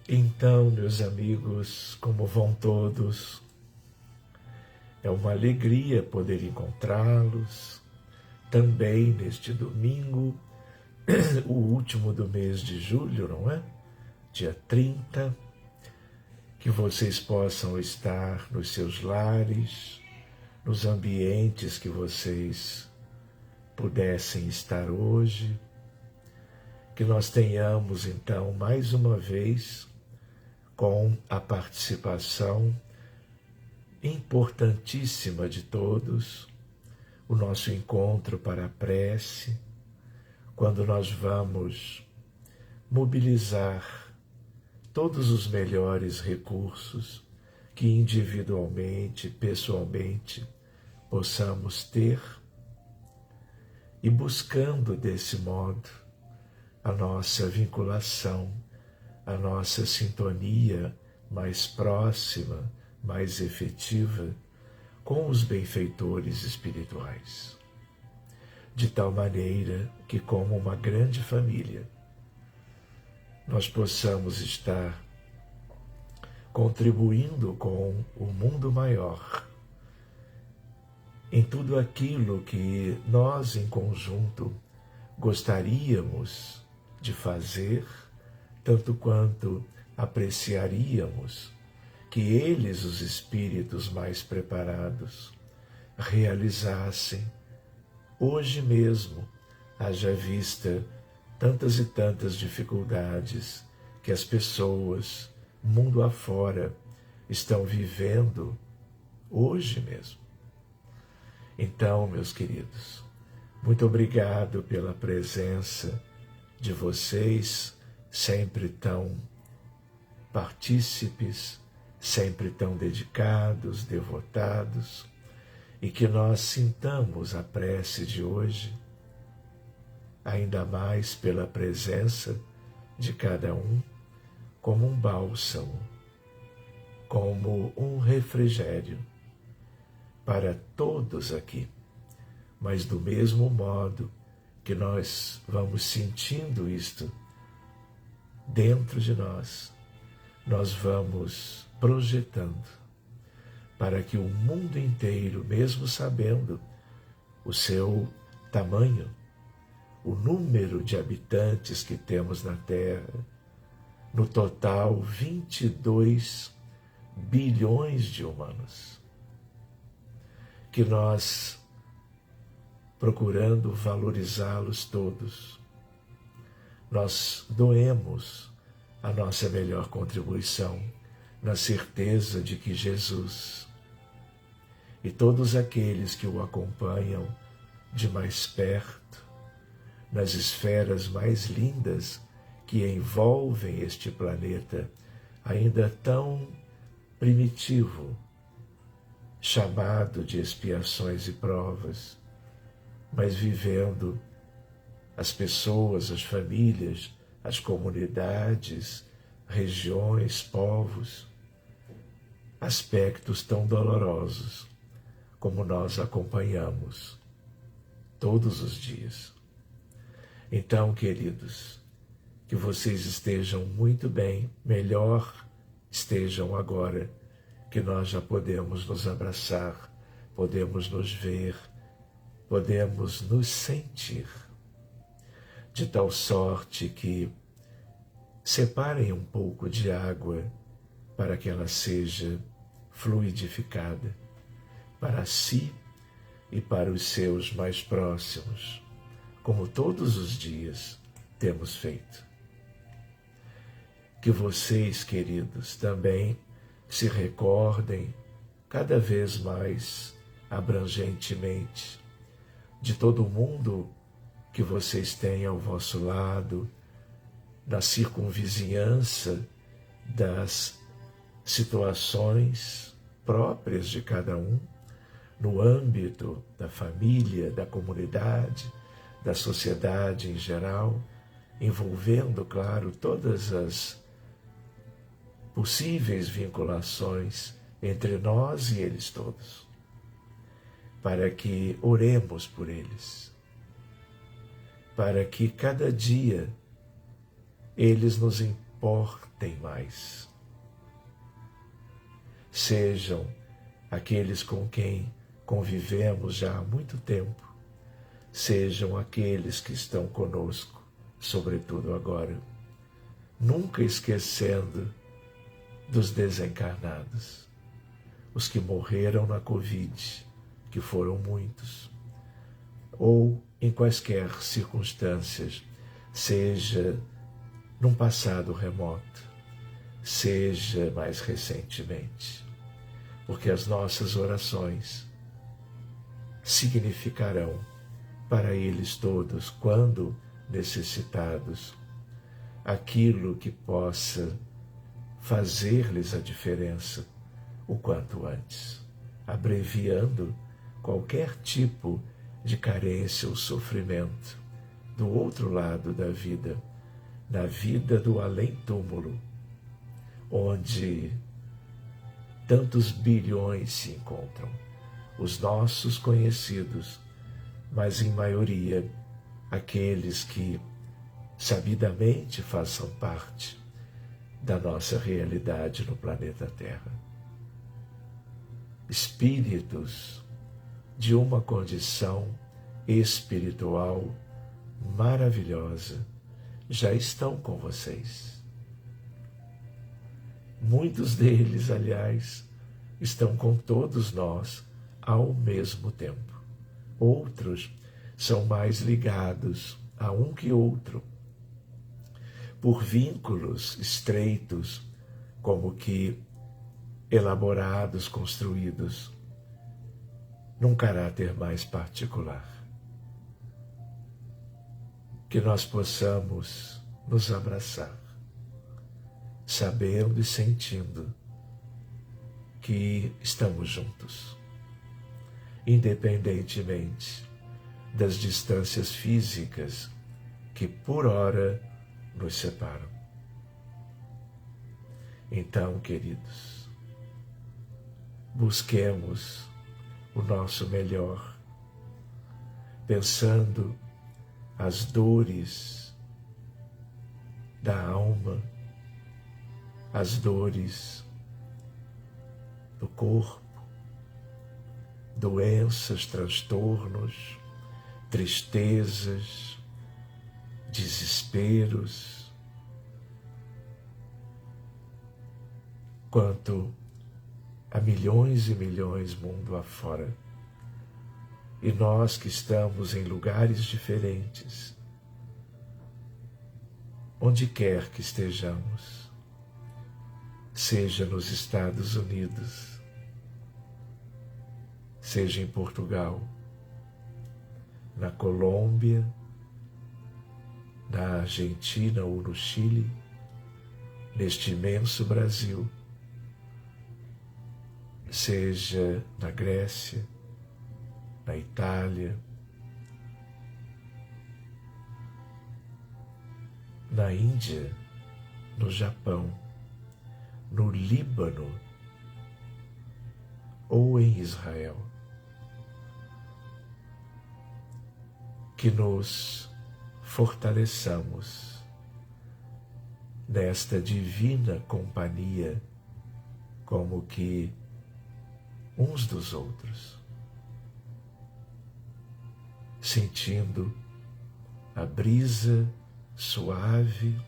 Então, meus amigos, como vão todos? É uma alegria poder encontrá-los também neste domingo, o último do mês de julho, não é? Dia 30, que vocês possam estar nos seus lares, nos ambientes que vocês pudessem estar hoje, que nós tenhamos então mais uma vez com a participação importantíssima de todos, o nosso encontro para a prece, quando nós vamos mobilizar todos os melhores recursos que individualmente, pessoalmente, possamos ter e buscando desse modo a nossa vinculação, a nossa sintonia mais próxima, mais efetiva com os benfeitores espirituais. De tal maneira que, como uma grande família, nós possamos estar contribuindo com o mundo maior em tudo aquilo que nós, em conjunto, gostaríamos de fazer, tanto quanto apreciaríamos que eles, os espíritos mais preparados, realizassem hoje mesmo, haja vista tantas e tantas dificuldades que as pessoas, mundo afora, estão vivendo hoje mesmo. Então, meus queridos, muito obrigado pela presença de vocês, sempre tão partícipes, sempre tão dedicados, devotados, e que nós sintamos a prece de hoje, ainda mais pela presença de cada um, como um bálsamo, como um refrigério para todos aqui. Mas do mesmo modo que nós vamos sentindo isto dentro de nós, nós vamos projetando para que o mundo inteiro, mesmo sabendo o seu tamanho, o número de habitantes que temos na Terra, no total 22 bilhões de humanos, que nós, procurando valorizá-los todos, nós doemos a nossa melhor contribuição na certeza de que Jesus e todos aqueles que o acompanham de mais perto, nas esferas mais lindas que envolvem este planeta, ainda tão primitivo, chamado de expiações e provas, mas vivendo as pessoas, as famílias, as comunidades, regiões, povos, aspectos tão dolorosos como nós acompanhamos todos os dias. Então, queridos, que vocês estejam muito bem, melhor estejam agora, que nós já podemos nos abraçar, podemos nos ver, podemos nos sentir, de tal sorte que separem um pouco de água para que ela seja fluidificada para si e para os seus mais próximos, como todos os dias temos feito. Que vocês, queridos, também se recordem cada vez mais abrangentemente de todo o mundo que vocês têm ao vosso lado, na circunvizinhança das situações próprias de cada um, no âmbito da família, da comunidade, da sociedade em geral, envolvendo, claro, todas as possíveis vinculações entre nós e eles todos, para que oremos por eles, para que cada dia eles nos importem mais. Sejam aqueles com quem convivemos já há muito tempo, sejam aqueles que estão conosco, sobretudo agora, nunca esquecendo dos desencarnados, os que morreram na Covid, que foram muitos, ou em quaisquer circunstâncias, seja num passado remoto, seja mais recentemente, porque as nossas orações significarão para eles todos, quando necessitados, aquilo que possa fazer-lhes a diferença o quanto antes, abreviando qualquer tipo de carência ou sofrimento do outro lado da vida, na vida do além-túmulo, onde tantos bilhões se encontram, os nossos conhecidos, mas em maioria aqueles que sabidamente façam parte da nossa realidade no planeta Terra. Espíritos de uma condição espiritual maravilhosa já estão com vocês. Muitos deles, aliás, estão com todos nós ao mesmo tempo. Outros são mais ligados a um que outro, por vínculos estreitos, como que elaborados, construídos num caráter mais particular. Que nós possamos nos abraçar, sabendo e sentindo que estamos juntos, independentemente das distâncias físicas que por hora nos separam. Então, queridos, busquemos o nosso melhor, pensando as dores da alma, as dores do corpo, doenças, transtornos, tristezas, desesperos, quanto a milhões e milhões mundo afora. E nós que estamos em lugares diferentes, onde quer que estejamos, seja nos Estados Unidos, seja em Portugal, na Colômbia, na Argentina ou no Chile, neste imenso Brasil, seja na Grécia, na Itália, na Índia, no Japão, no Líbano ou em Israel, que nos fortaleçamos nesta divina companhia, como que uns dos outros, sentindo a brisa suave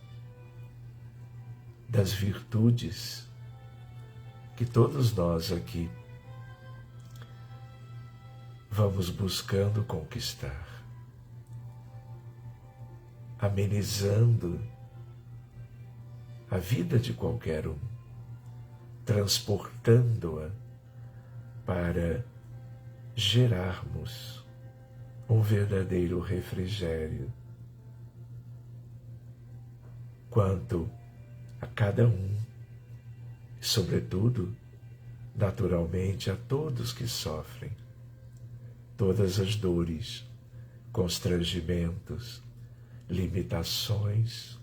das virtudes que todos nós aqui vamos buscando conquistar, amenizando a vida de qualquer um, transportando-a para gerarmos um verdadeiro refrigério quanto a cada um, e sobretudo, naturalmente, a todos que sofrem todas as dores, constrangimentos, limitações,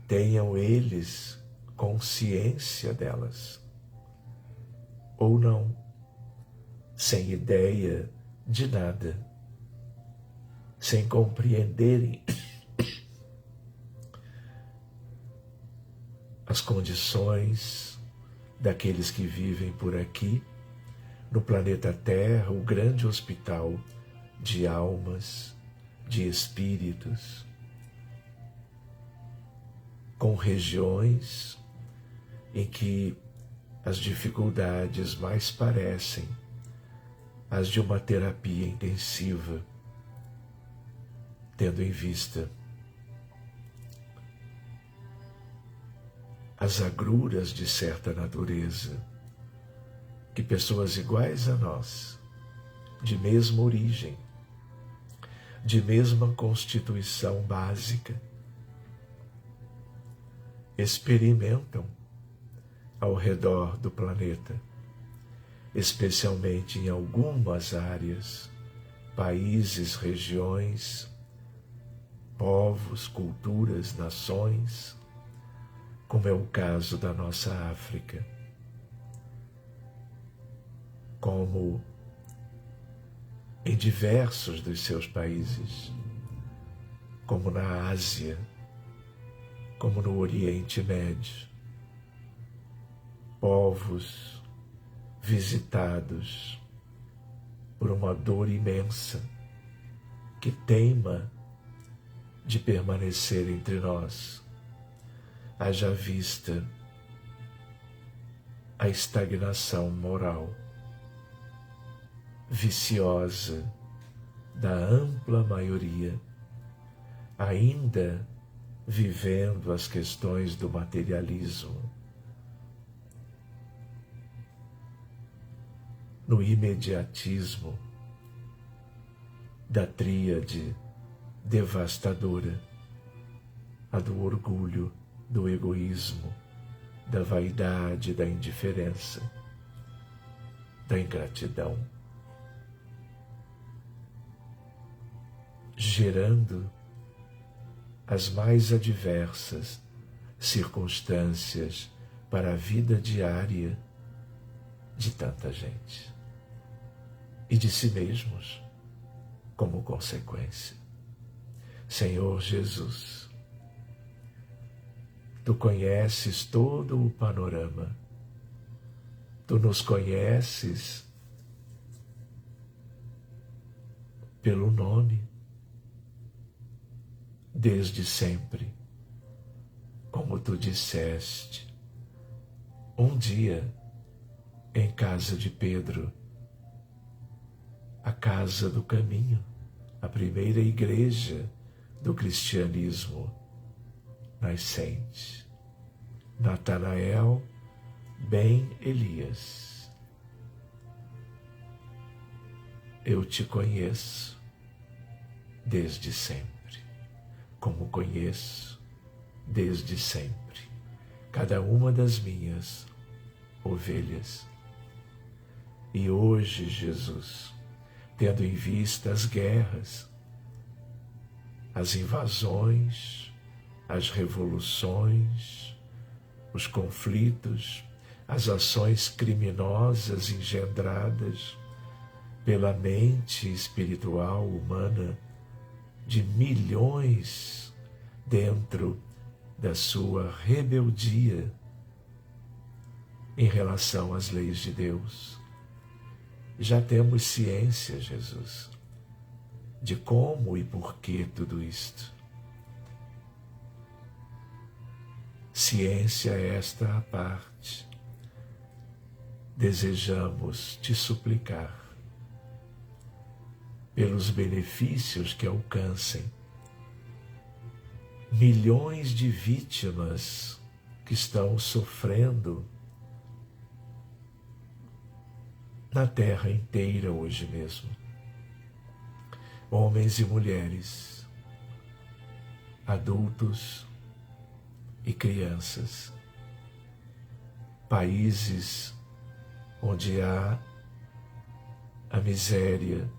tenham eles consciência delas, ou não, sem ideia de nada, sem compreenderem as condições daqueles que vivem por aqui, no planeta Terra, o grande hospital de almas, de espíritos, com regiões em que as dificuldades mais parecem as de uma terapia intensiva, tendo em vista as agruras de certa natureza que pessoas iguais a nós, de mesma origem, de mesma constituição básica, experimentam ao redor do planeta, especialmente em algumas áreas, países, regiões, povos, culturas, nações, como é o caso da nossa África, como em diversos dos seus países, como na Ásia, como no Oriente Médio, povos visitados por uma dor imensa que teima de permanecer entre nós, haja vista a estagnação moral viciosa da ampla maioria, ainda vivendo as questões do materialismo, no imediatismo da tríade devastadora, a do orgulho, do egoísmo, da vaidade, da indiferença, da ingratidão, gerando as mais adversas circunstâncias para a vida diária de tanta gente e de si mesmos como consequência. Senhor Jesus, Tu conheces todo o panorama, Tu nos conheces pelo nome, desde sempre, como Tu disseste, um dia em casa de Pedro, a casa do caminho, a primeira igreja do cristianismo nascente. Natanael ben Elias, eu te conheço desde sempre, como conheço desde sempre cada uma das minhas ovelhas. E hoje, Jesus, tendo em vista as guerras, as invasões, as revoluções, os conflitos, as ações criminosas engendradas pela mente espiritual humana de milhões dentro da sua rebeldia em relação às leis de Deus. Já temos ciência, Jesus, de como e por que tudo isto. Ciência esta à parte, desejamos te suplicar pelos benefícios que alcancem milhões de vítimas que estão sofrendo na terra inteira hoje mesmo. Homens e mulheres, adultos e crianças, países onde há a miséria,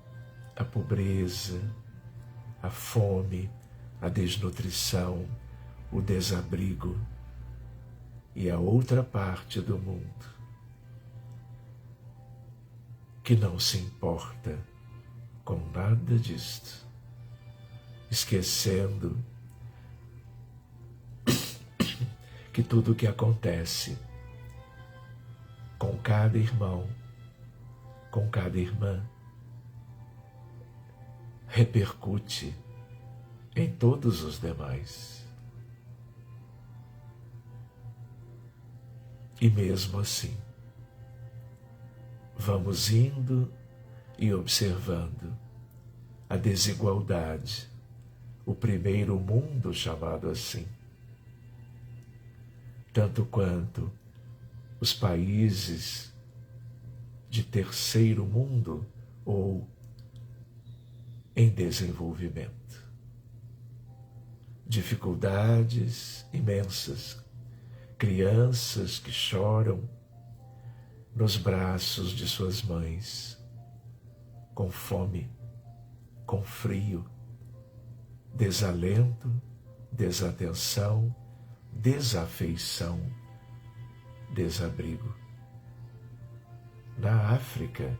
a pobreza, a fome, a desnutrição, o desabrigo, e a outra parte do mundo que não se importa com nada disto, que tudo o que acontece com cada irmão, com cada irmã, repercute em todos os demais. E mesmo assim, vamos indo e observando a desigualdade, o primeiro mundo chamado assim, tanto quanto os países de terceiro mundo ou em desenvolvimento. Dificuldades imensas, crianças que choram nos braços de suas mães, com fome, com frio, desalento, desatenção, desafeição, desabrigo. Na África,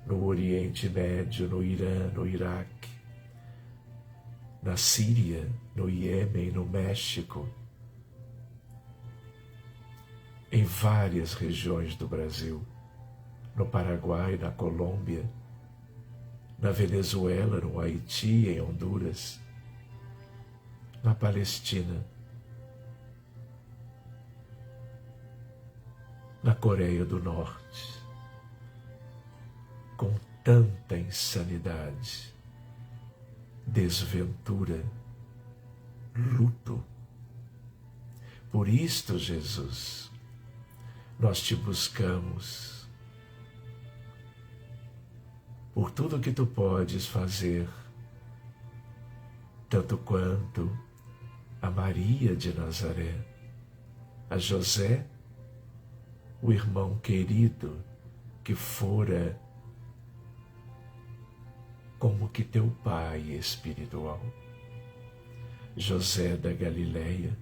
no Oriente Médio, no Irã, no Iraque, na Síria, no Iêmen, no México, em várias regiões do Brasil, no Paraguai, na Colômbia, na Venezuela, no Haiti, em Honduras, na Palestina, na Coreia do Norte, com tanta insanidade, desventura, luto. Por isto, Jesus, nós te buscamos, por tudo que tu podes fazer, tanto quanto a Maria de Nazaré, a José, o irmão querido que fora como que teu pai espiritual, José da Galileia,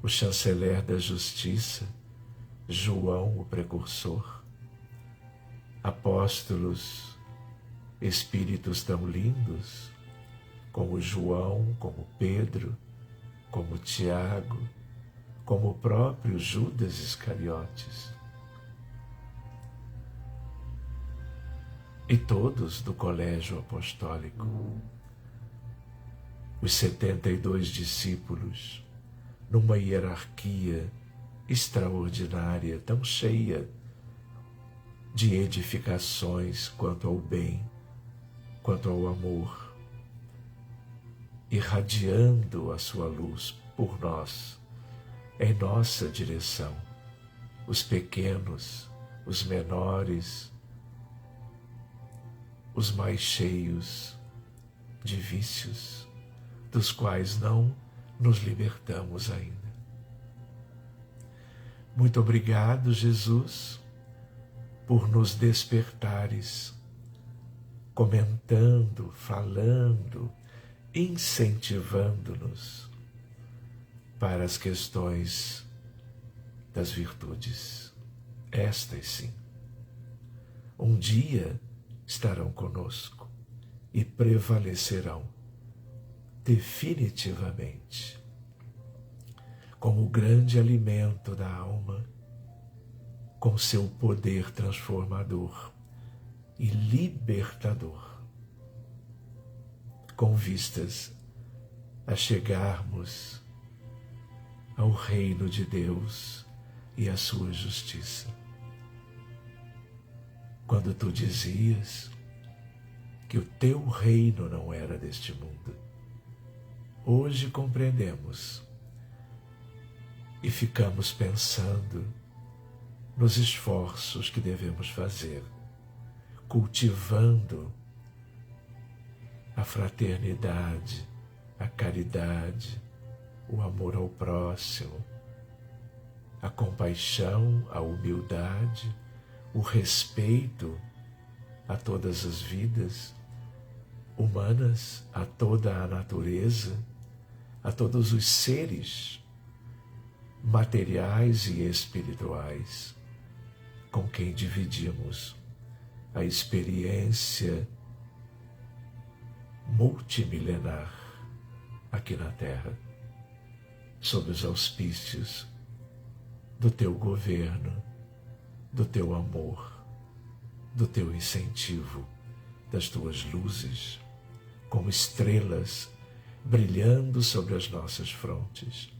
o chanceler da justiça, João o precursor, apóstolos, espíritos tão lindos, como João, como Pedro, como Tiago, como o próprio Judas Iscariotes, e todos do colégio apostólico, os 72 discípulos, numa hierarquia extraordinária, tão cheia de edificações quanto ao bem, quanto ao amor, irradiando a sua luz por nós, em nossa direção, os pequenos, os menores, os mais cheios de vícios, dos quais não nos libertamos ainda. Muito obrigado, Jesus, por nos despertares, comentando, falando, incentivando-nos para as questões das virtudes. Estas sim, um dia estarão conosco e prevalecerão definitivamente como o grande alimento da alma, com seu poder transformador e libertador, com vistas a chegarmos ao reino de Deus e à sua justiça. Quando tu dizias que o teu reino não era deste mundo, hoje compreendemos e ficamos pensando nos esforços que devemos fazer, cultivando a fraternidade, a caridade, o amor ao próximo, a compaixão, a humildade, o respeito a todas as vidas humanas, a toda a natureza, a todos os seres materiais e espirituais com quem dividimos a experiência multimilenar aqui na Terra. sob os auspícios do teu governo, do teu amor, do teu incentivo, das tuas luzes, como estrelas brilhando sobre as nossas frontes,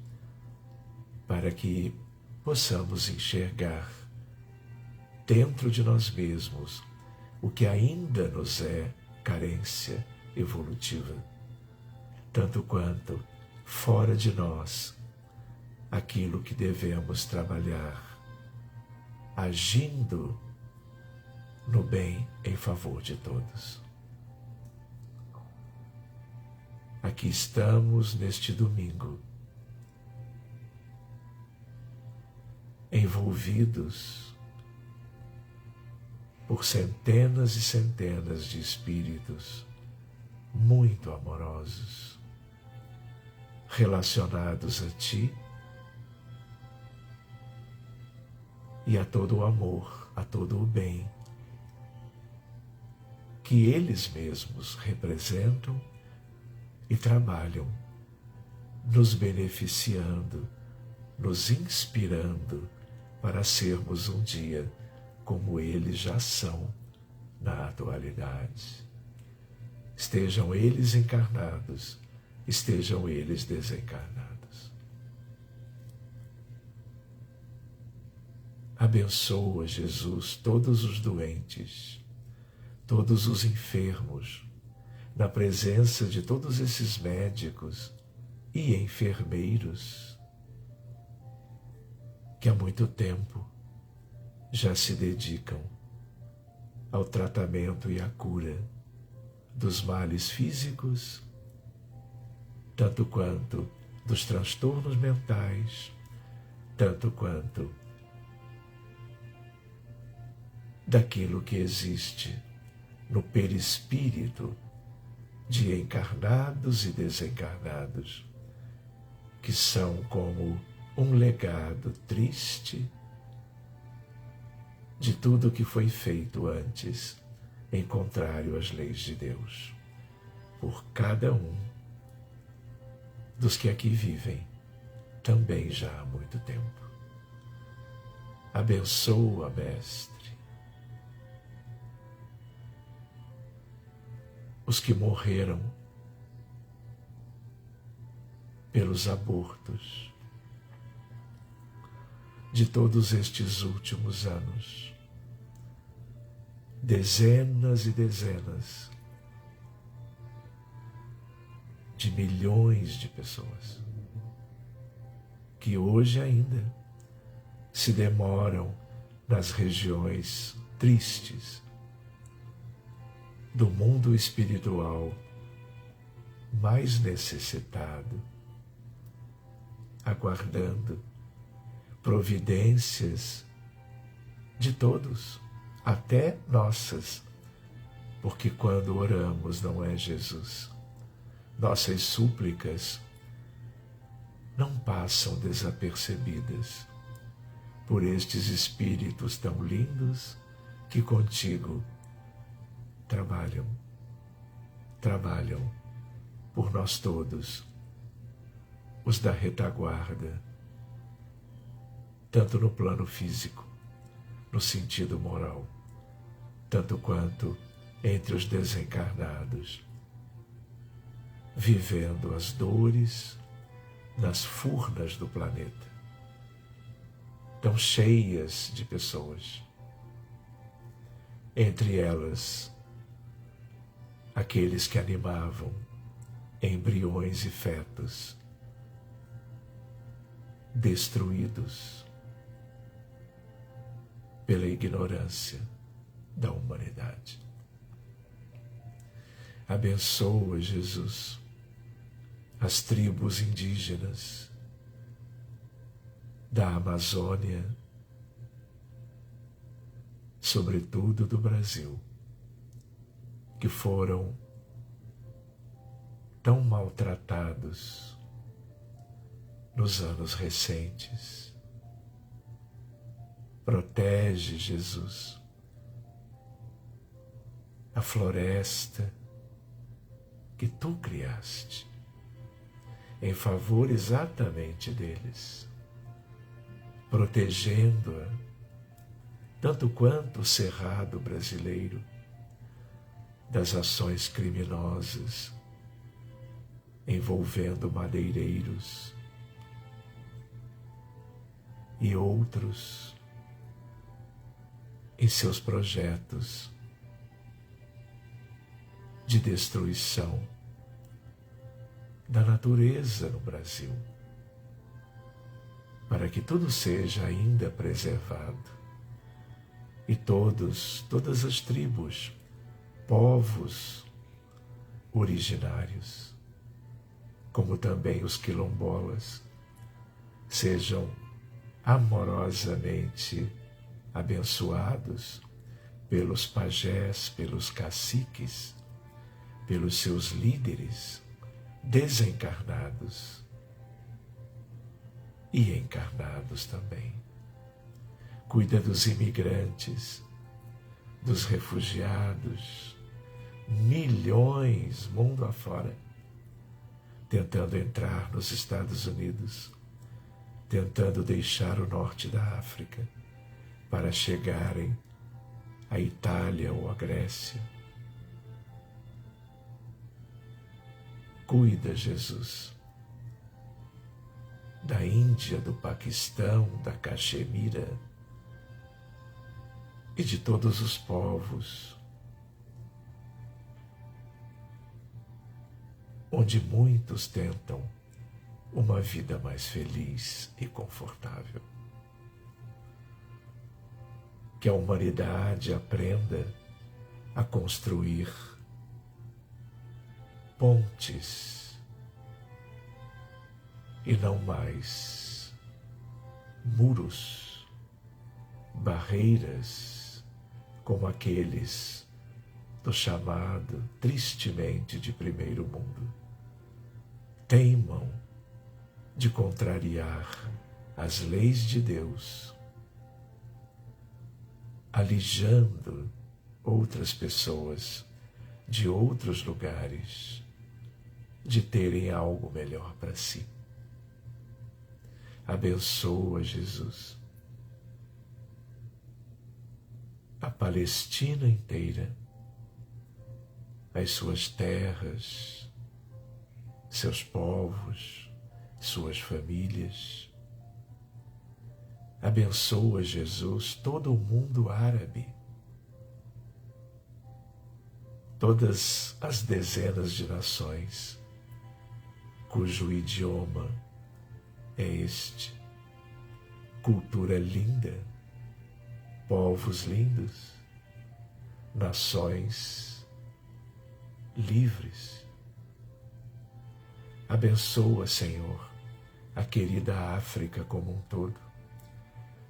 para que possamos enxergar dentro de nós mesmos o que ainda nos é carência evolutiva, tanto quanto fora de nós aquilo que devemos trabalhar, agindo no bem em favor de todos. Aqui estamos neste domingo, envolvidos por centenas e centenas de espíritos muito amorosos, relacionados a ti e a todo o amor, a todo o bem que eles mesmos representam e trabalham, nos beneficiando, nos inspirando para sermos um dia como eles já são na atualidade. Estejam eles encarnados, estejam eles desencarnados. Abençoa, Jesus, todos os doentes, todos os enfermos, na presença de todos esses médicos e enfermeiros que há muito tempo já se dedicam ao tratamento e à cura dos males físicos, tanto quanto dos transtornos mentais, tanto quanto daquilo que existe no perispírito de encarnados e desencarnados, que são como um legado triste de tudo que foi feito antes em contrário às leis de Deus, por cada um dos que aqui vivem, também já há muito tempo. Abençoa, Mestre, os que morreram pelos abortos de todos estes últimos anos. Dezenas e dezenas de milhões de pessoas que hoje ainda se demoram nas regiões tristes do mundo espiritual mais necessitado, aguardando providências de todos, até nossas, porque quando oramos, não é, Jesus? Nossas súplicas não passam desapercebidas por estes espíritos tão lindos que contigo trabalham por nós todos, os da retaguarda, tanto no plano físico, no sentido moral, tanto quanto entre os desencarnados, vivendo as dores nas furnas do planeta, tão cheias de pessoas, entre elas aqueles que animavam embriões e fetos destruídos pela ignorância da humanidade. Abençoa, Jesus, as tribos indígenas da Amazônia, sobretudo do Brasil, que foram tão maltratados nos anos recentes. Protege, Jesus, a floresta que tu criaste em favor exatamente deles, protegendo-a, tanto quanto o cerrado brasileiro, das ações criminosas envolvendo madeireiros e outros em seus projetos de destruição da natureza no Brasil, para que tudo seja ainda preservado e todas as tribos, povos originários, como também os quilombolas, sejam amorosamente abençoados pelos pajés, pelos caciques, pelos seus líderes desencarnados e encarnados também. Cuida dos imigrantes, dos refugiados, milhões mundo afora, tentando entrar nos Estados Unidos, tentando deixar o norte da África para chegarem à Itália ou à Grécia. Cuida, Jesus, da Índia, do Paquistão, da Caxemira e de todos os povos onde muitos tentam uma vida mais feliz e confortável. Que a humanidade aprenda a construir pontes e não mais muros, barreiras como aqueles do chamado tristemente de primeiro mundo. Teimam de contrariar as leis de Deus, alijando outras pessoas de outros lugares de terem algo melhor para si. Abençoa, Jesus, a Palestina inteira, as suas terras, seus povos, suas famílias. Abençoa, Jesus, todo o mundo árabe, todas as dezenas de nações cujo idioma é este, cultura linda, povos lindos, nações livres. Abençoa, Senhor, a querida África como um todo,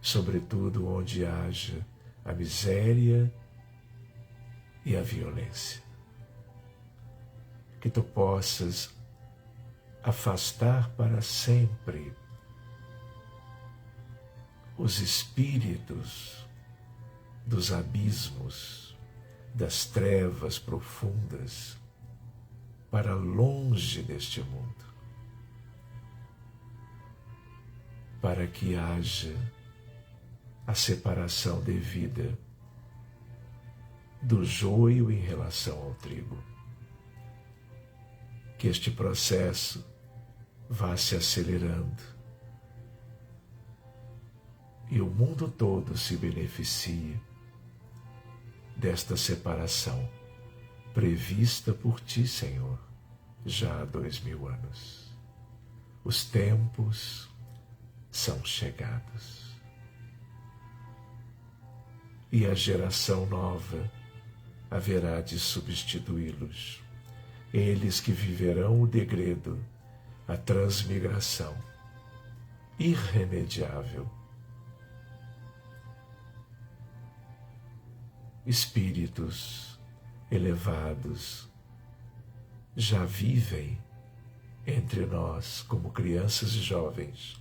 sobretudo onde haja a miséria e a violência. Que tu possas afastar para sempre os espíritos dos abismos, das trevas profundas, para longe deste mundo, para que haja a separação devida do joio em relação ao trigo. Que este processo vá se acelerando e o mundo todo se beneficie desta separação prevista por ti, Senhor, já há 2000 anos. Os tempos são chegados. E a geração nova haverá de substituí-los. Eles que viverão o degredo, a transmigração irremediável. Espíritos elevados já vivem entre nós como crianças e jovens,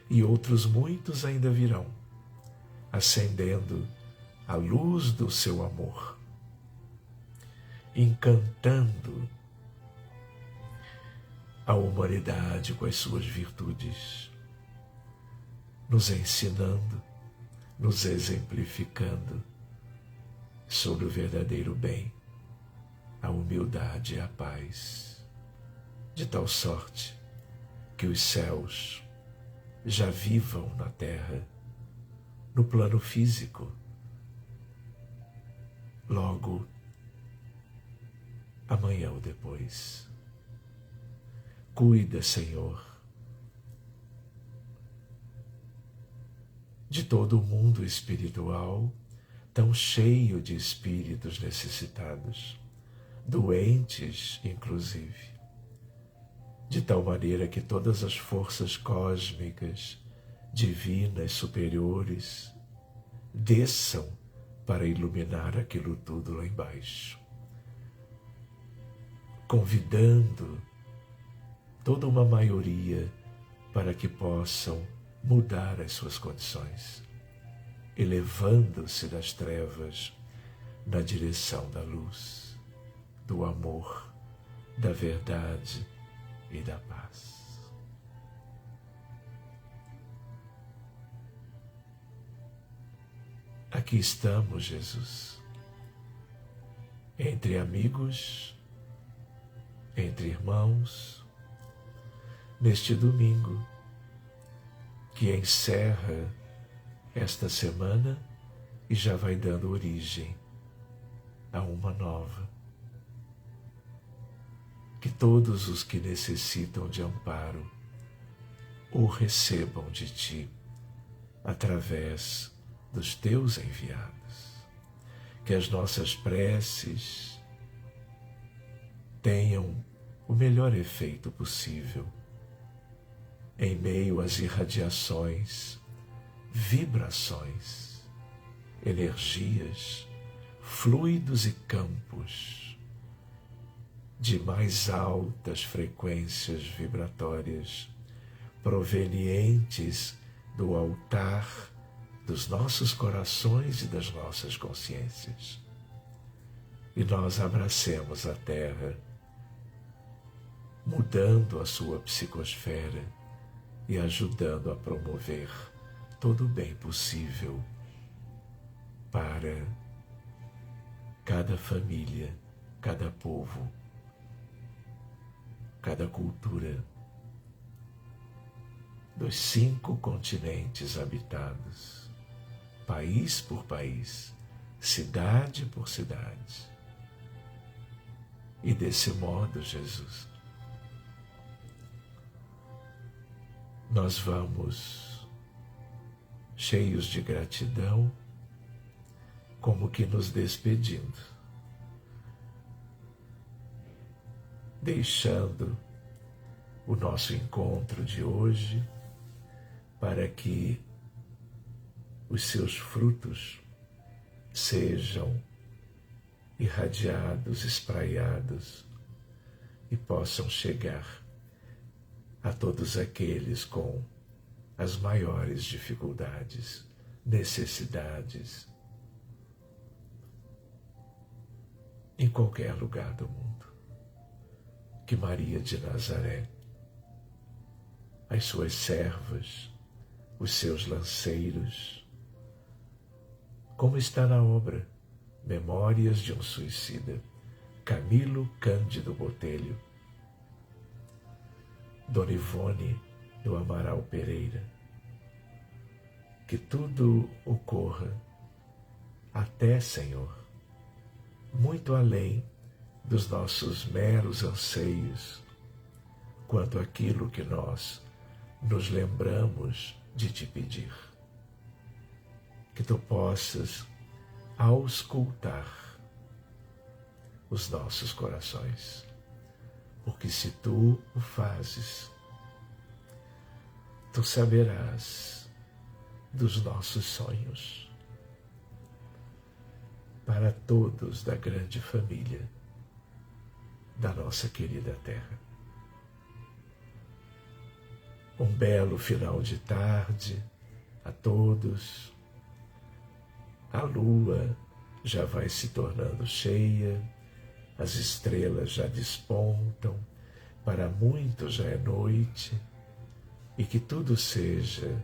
e outros muitos ainda virão, acendendo a luz do seu amor, encantando a humanidade com as suas virtudes, nos ensinando, nos exemplificando sobre o verdadeiro bem, a humildade e a paz, de tal sorte que os céus já vivam na terra, no plano físico. Logo, amanhã ou depois. Cuida, Senhor, de todo o mundo espiritual, tão cheio de espíritos necessitados, doentes inclusive, de tal maneira que todas as forças cósmicas, divinas, superiores, desçam para iluminar aquilo tudo lá embaixo, convidando toda uma maioria para que possam mudar as suas condições, elevando-se das trevas na direção da luz, do amor, da verdade e da paz. Aqui estamos, Jesus, entre amigos, entre irmãos, neste domingo que encerra esta semana e já vai dando origem a uma nova. Que todos os que necessitam de amparo o recebam de Ti através dos Teus enviados. Que as nossas preces tenham o melhor efeito possível em meio às irradiações, vibrações, energias, fluidos e campos de mais altas frequências vibratórias provenientes do altar dos nossos corações e das nossas consciências. E nós abracemos a Terra, mudando a sua psicosfera e ajudando a promover todo o bem possível para cada família, cada povo, cada cultura dos 5 continentes habitados, país por país, cidade por cidade. E desse modo, Jesus, nós vamos, cheios de gratidão, como que nos despedindo, deixando o nosso encontro de hoje para que os seus frutos sejam irradiados, espraiados e possam chegar a todos aqueles com as maiores dificuldades, necessidades, em qualquer lugar do mundo. Que Maria de Nazaré, as suas servas, os seus lanceiros, como está na obra Memórias de um Suicida, Camilo Cândido Botelho, Dona Ivone do Amaral Pereira, que tudo ocorra até, Senhor, muito além dos nossos meros anseios, quanto àquilo que nós nos lembramos de Te pedir. Que Tu possas auscultar os nossos corações, porque se Tu o fazes, Tu saberás dos nossos sonhos para todos da grande família da nossa querida Terra. Um belo final de tarde a todos. A lua já vai se tornando cheia, as estrelas já despontam, para muitos já é noite, e que tudo seja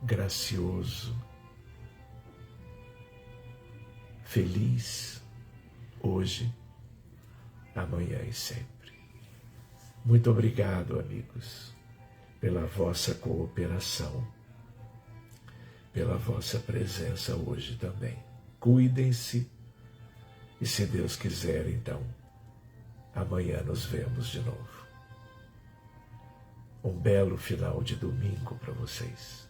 gracioso, feliz, hoje, amanhã e sempre. Muito obrigado, amigos, pela vossa cooperação, pela vossa presença hoje também. Cuidem-se e, se Deus quiser, então, amanhã nos vemos de novo. Um belo final de domingo para vocês.